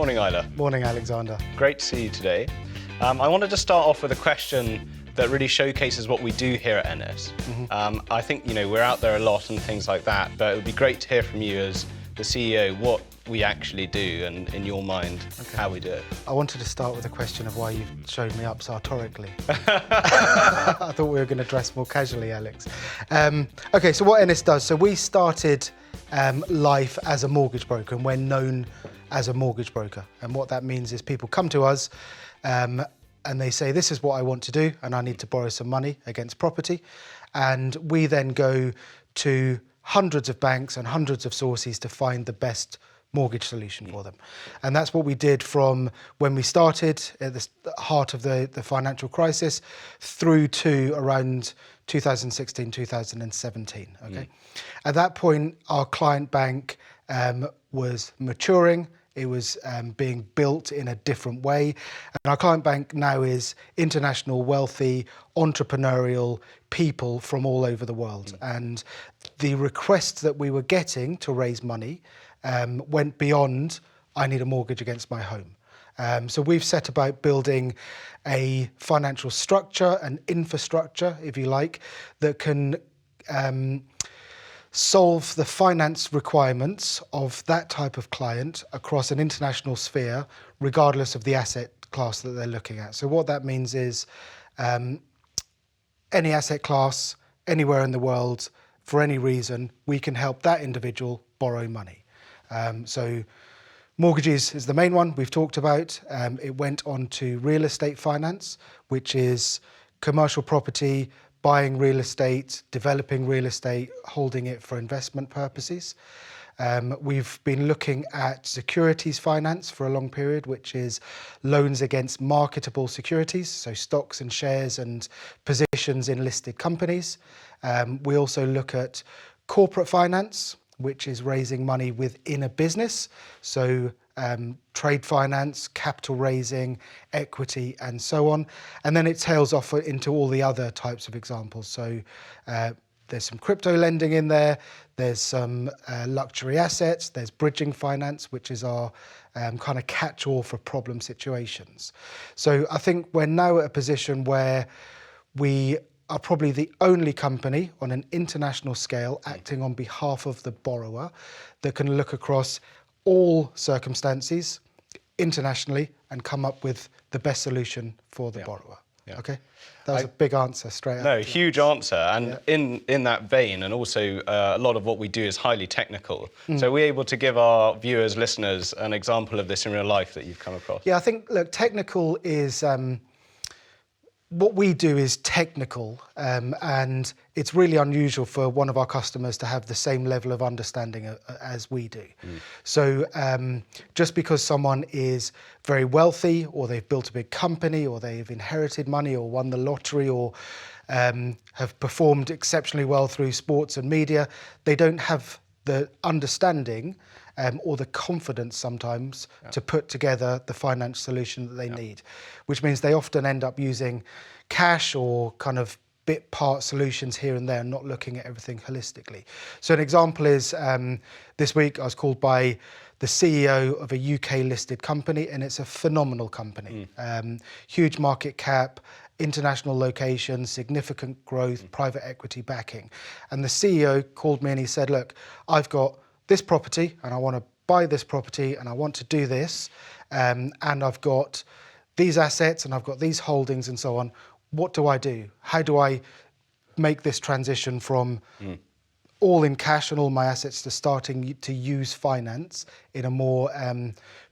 Morning, Isla. Morning, Alexander. Great to see you today. I wanted to start off with a question that really showcases what we do here at Enness. I think, we're out there a lot and things like that, but it would be great to hear from you as the CEO what we actually do and, in your mind, how we do it. I wanted to start with a question of why you showed me up sartorically. I thought we were going to dress more casually, Alex. Okay, so what Enness does, so we started life as a mortgage broker, and we're known as a mortgage broker. And what that means is people come to us and they say, this is what I want to do, and I need to borrow some money against property. And we then go to hundreds of banks and hundreds of sources to find the best mortgage solution for them. And that's what we did from when we started at the heart of the financial crisis through to around 2016, 2017. Okay. At that point, our client bank was maturing. It was being built in a different way. And our client bank now is international, wealthy, entrepreneurial people from all over the world. And the requests that we were getting to raise money went beyond, I need a mortgage against my home. So we've set about building a financial structure, an infrastructure, if you like, that can solve the finance requirements of that type of client across an international sphere, regardless of the asset class that they're looking at. So what that means is any asset class, anywhere in the world, for any reason, we can help that individual borrow money. So mortgages is the main one we've talked about. It went on to real estate finance, which is commercial property, buying real estate, developing real estate, holding it for investment purposes. We've been looking at securities finance for a long period, which is loans against marketable securities, so stocks and shares and positions in listed companies. We also look at corporate finance, which is raising money within a business, so trade finance, capital raising, equity, and so on. And then it tails off into all the other types of examples. So there's some crypto lending in there, there's some luxury assets, there's bridging finance, which is our kind of catch-all for problem situations. So I think we're now at a position where we are probably the only company on an international scale acting on behalf of the borrower that can look across all circumstances internationally and come up with the best solution for the borrower. Okay, that was a big answer straight out. No, huge answer. And in that vein, and also a lot of what we do is highly technical. So we're able to give our viewers, listeners, an example of this in real life that you've come across. Yeah, I think, look, technical is, what we do is technical, and it's really unusual for one of our customers to have the same level of understanding as we do. So just because someone is very wealthy, or they've built a big company, or they've inherited money, or won the lottery, or have performed exceptionally well through sports and media, they don't have the understanding or the confidence sometimes to put together the finance solution that they need, which means they often end up using cash or kind of bit part solutions here and there and not looking at everything holistically. So an example is this week I was called by the CEO of a UK listed company, and it's a phenomenal company. Huge market cap, international location, significant growth, private equity backing. And the CEO called me and he said, look, I've got this property and I want to buy this property and I want to do this, and I've got these assets and I've got these holdings and so on. What do I do? How do I make this transition from all in cash and all my assets to starting to use finance in a more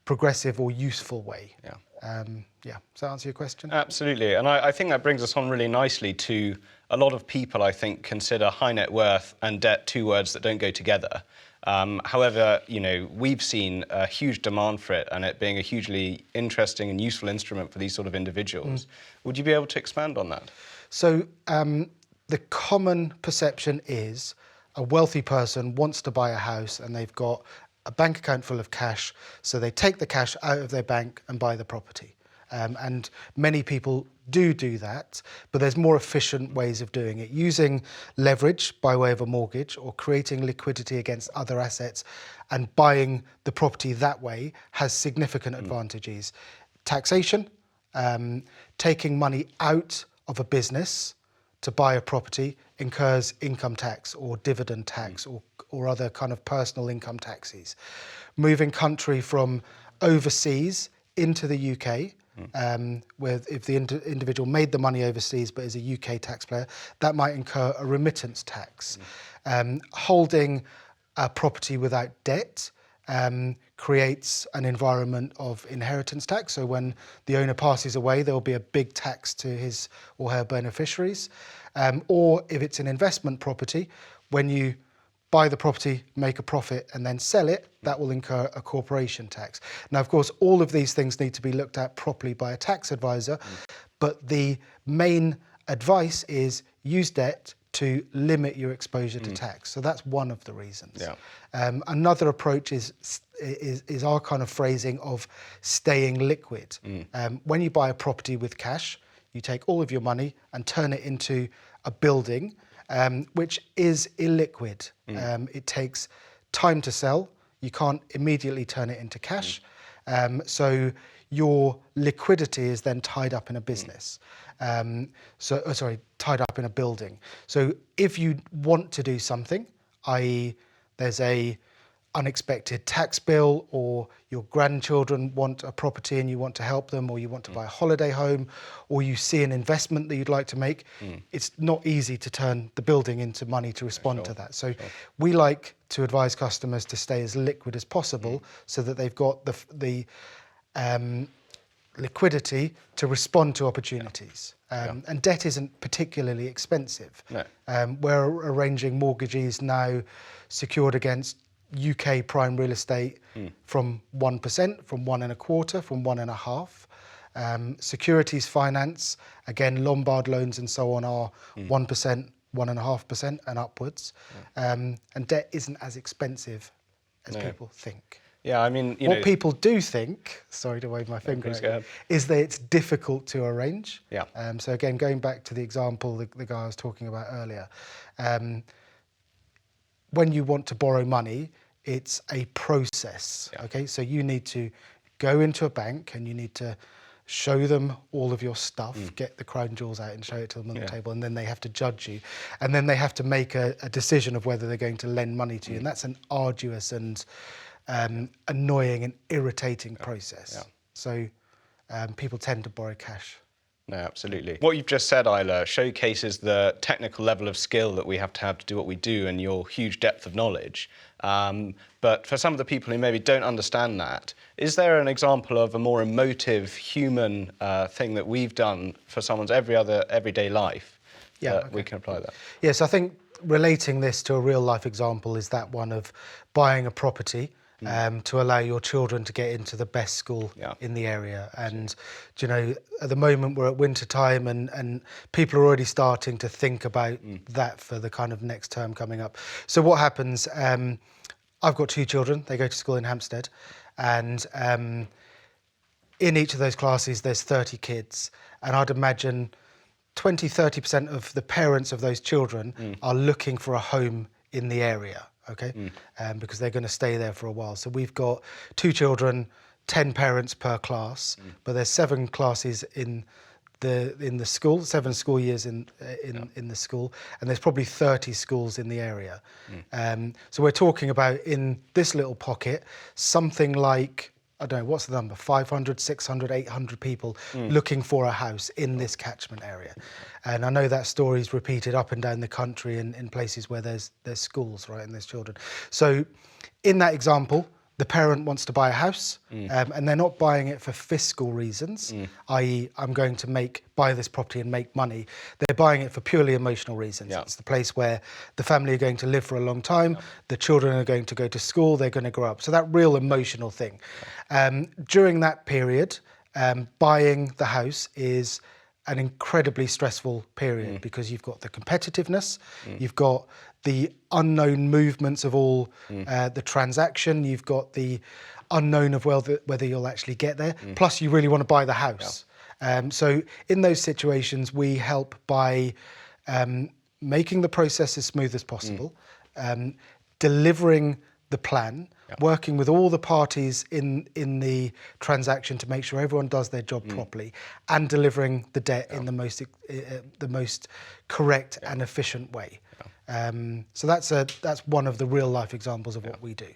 progressive or useful way? Does that answer your question? Absolutely, and I think that brings us on really nicely to a lot of people, I think, consider high net worth and debt two words that don't go together. However, we've seen a huge demand for it, and it being a hugely interesting and useful instrument for these sort of individuals. Would you be able to expand on that? So the common perception is a wealthy person wants to buy a house and they've got a bank account full of cash, so they take the cash out of their bank and buy the property. And many people do that, but there's more efficient ways of doing it. Using leverage by way of a mortgage or creating liquidity against other assets and buying the property that way has significant advantages. Taxation, taking money out of a business to buy a property incurs income tax or dividend tax or other kind of personal income taxes. Moving country from overseas into the UK, where if the individual made the money overseas but is a UK taxpayer, that might incur a remittance tax. Holding a property without debt creates an environment of inheritance tax. So when the owner passes away, there will be a big tax to his or her beneficiaries. Or if it's an investment property, when you buy the property, make a profit and then sell it, that will incur a corporation tax. Now, of course, all of these things need to be looked at properly by a tax advisor, but the main advice is use debt to limit your exposure to tax. So that's one of the reasons. Yeah. Another approach is our kind of phrasing of staying liquid. When you buy a property with cash, you take all of your money and turn it into a building, which is illiquid. It takes time to sell. You can't immediately turn it into cash. So your liquidity is then tied up in a business. Tied up in a building. So if you want to do something, i.e. there's a unexpected tax bill, or your grandchildren want a property and you want to help them, or you want to buy a holiday home, or you see an investment that you'd like to make, it's not easy to turn the building into money to respond to that. So we like to advise customers to stay as liquid as possible so that they've got the liquidity to respond to opportunities. And debt isn't particularly expensive. No. We're arranging mortgages now secured against UK prime real estate from 1%, from 1.25%, from 1.5%. Securities finance, again, Lombard loans and so on are 1%, 1.5% and upwards. And debt isn't as expensive as people think. Yeah, I mean, what people do think, sorry to wave my finger at you, is that it's difficult to arrange. Yeah. So again, going back to the example, the guy I was talking about earlier, when you want to borrow money, it's a process. Yeah. Okay, so you need to go into a bank and you need to show them all of your stuff, get the crown jewels out and show it to them on the table, and then they have to judge you, and then they have to make a decision of whether they're going to lend money to you, and that's an arduous and annoying and irritating process. Yeah. So people tend to borrow cash. No, absolutely. What you've just said, Islay, showcases the technical level of skill that we have to do what we do, and your huge depth of knowledge. But for some of the people who maybe don't understand that, is there an example of a more emotive, human thing that we've done for someone's everyday life that we can apply that? Yes, I think relating this to a real life example is that one of buying a property to allow your children to get into the best school in the area. And, you know, at the moment we're at winter time and people are already starting to think about that for the kind of next term coming up. So what happens, I've got 2 children, they go to school in Hampstead, and in each of those classes there's 30 kids, and I'd imagine 20-30% of the parents of those children are looking for a home in the area. Okay, because they're going to stay there for a while. So we've got 2 children, 10 parents per class, but there's 7 classes in the school, 7 school years in the school, and there's probably 30 schools in the area. So we're talking about, in this little pocket, something like, I don't know, what's the number, 500, 600, 800 people looking for a house in this catchment area. And I know that story's repeated up and down the country in places where there's schools, right, and there's children. So in that example, the parent wants to buy a house, and they're not buying it for fiscal reasons, i.e. I'm going to buy this property and make money. They're buying it for purely emotional reasons. Yeah. It's the place where the family are going to live for a long time, the children are going to go to school, they're going to grow up. So that real emotional thing. During that period, buying the house is an incredibly stressful period because you've got the competitiveness, you've got the unknown movements of all the transaction. You've got the unknown of whether you'll actually get there. Plus, you really want to buy the house. So in those situations, we help by making the process as smooth as possible, delivering the plan, working with all the parties in the transaction to make sure everyone does their job properly, and delivering the debt in the most correct and efficient way. So that's one of the real life examples of what we do.